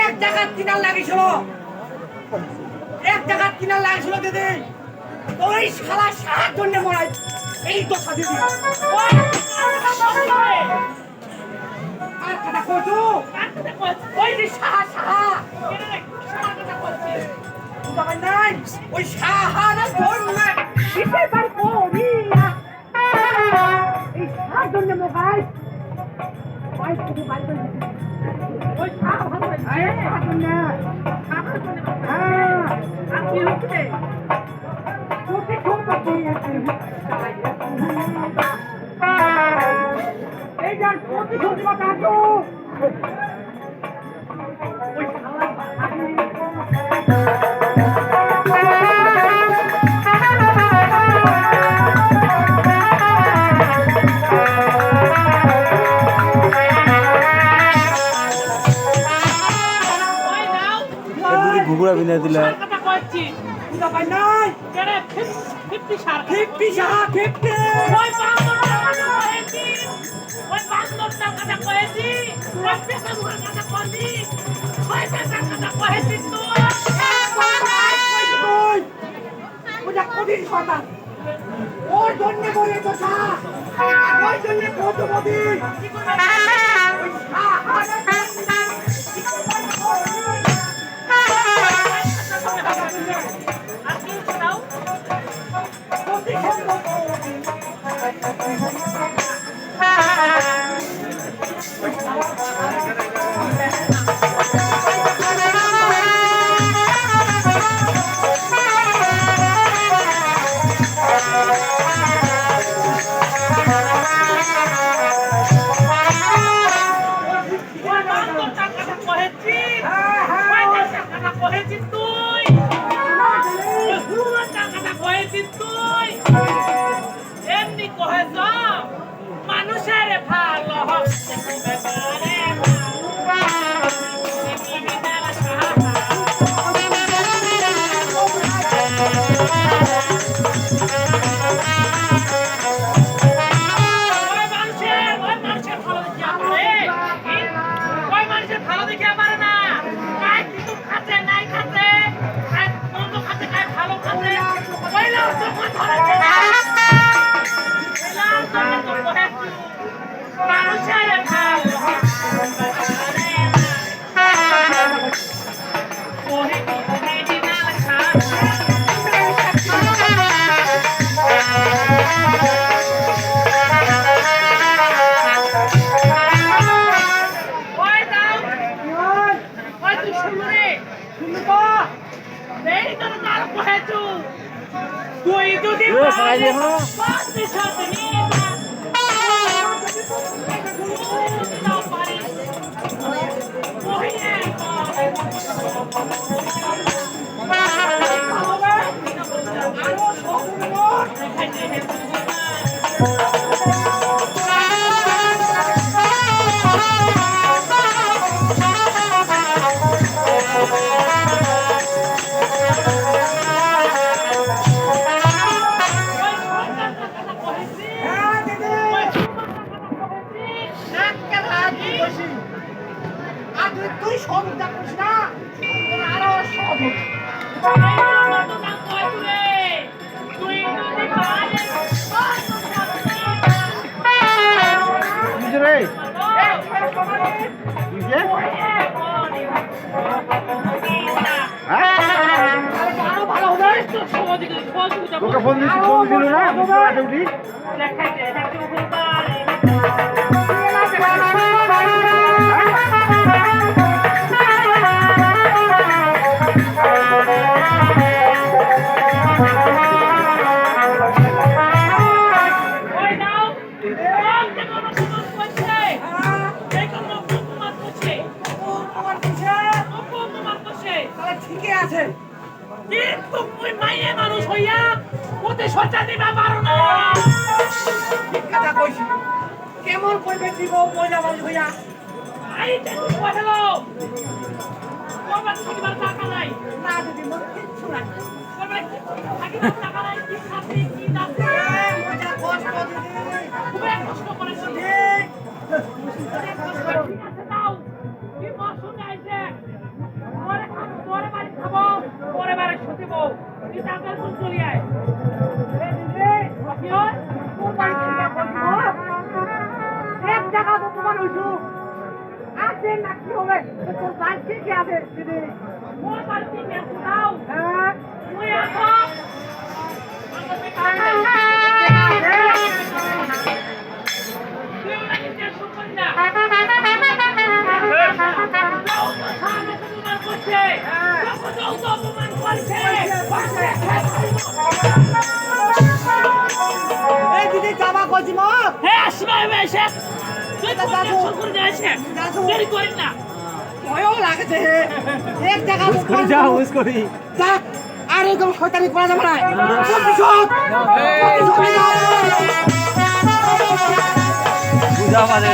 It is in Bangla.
এক টাকা কিনার লাগিয়েছিল, এক টাকা কিনার লাগিয়েছিল দিদি। ওই শালা সাহার জন্য মরাই এই দশা দিদি। আর কথা কচু ওই যে সাহা সাহা নাই ওই সাহার জন্য কিসে বাই করি এই সাহার জন্য মোবাইল ওই শুধু বাই করে ওই সাহা ভালো এই সাহার জন্য হ্যাঁ আর কি হচ্ছে কোটি সম্পত্তি এই যার কোটি সম্পত্তি আছে ওই ঘুগুড়া বিনা দিলে কথা কইছি বুঝা পাই নাই কেন 50 সার 50 সার 50 ওই বান্দর টাকাটা কইছি ওই পেছন টাকাটা কইছি ওই টাকাটা কইছি তুই বুঝা কদিন কথা ওর জন্য বলে তো সা ওই জন্য কত বদি মানুষের ভালো তুই যদি তুই সবটা করিস না আরো সব তোকে ফোন দিছিল না ঠিকই আছে কিন্তু তুই মাইয়ে মানুষ হইয়া ওতে সরকার দিবা পারো না। ঠিক কথা কইছি কেমন করবে দিব মজা মানুষ হইয়া আইতে তুই বসলো তোমার থাকিবার টাকা নাই, না দিদি মোর কিচ্ছু নাই তোমার থাকিবার টাকা নাই, কি খাবি কি দাবি এই মজা কষ্ট দিদি খুব কষ্ট করেছিস। ঠিক আছে দাও কি মৌসুম আইছে পরে খাবো, পরে বাড়ি খাবো, পরে বাড়ি শুতিব, তুই টাকার কোন চলি আয়। এই দিদি কি হয় তোর বাড়ি থেকে বলবো এক টাকা তো তোমার হইছু আছে না কি হবে তোর বাড়ি ঠিকই আছে দিদি মোর বাড়ি থেকে একটু দাও, হ্যাঁ তুই আসো তুই ওনাকে টেনশন করিস না। যাও তো সামনে তো তোমার করছে, যাও তো অপমান করছে। এই দিদি যাবা কইছি মা হ্যাঁ আসবে এসে তুই তো দাদু। টেনশন করে যাচ্ছে, দাদু। দেরি করিস না। ভয়ও লাগছে এক টাকা তো করে যা হুস করি যা আর এরকম শয়তানি করা যাবে না প্রতিশোধ প্রতিশোধ নাও। বুঝা মানে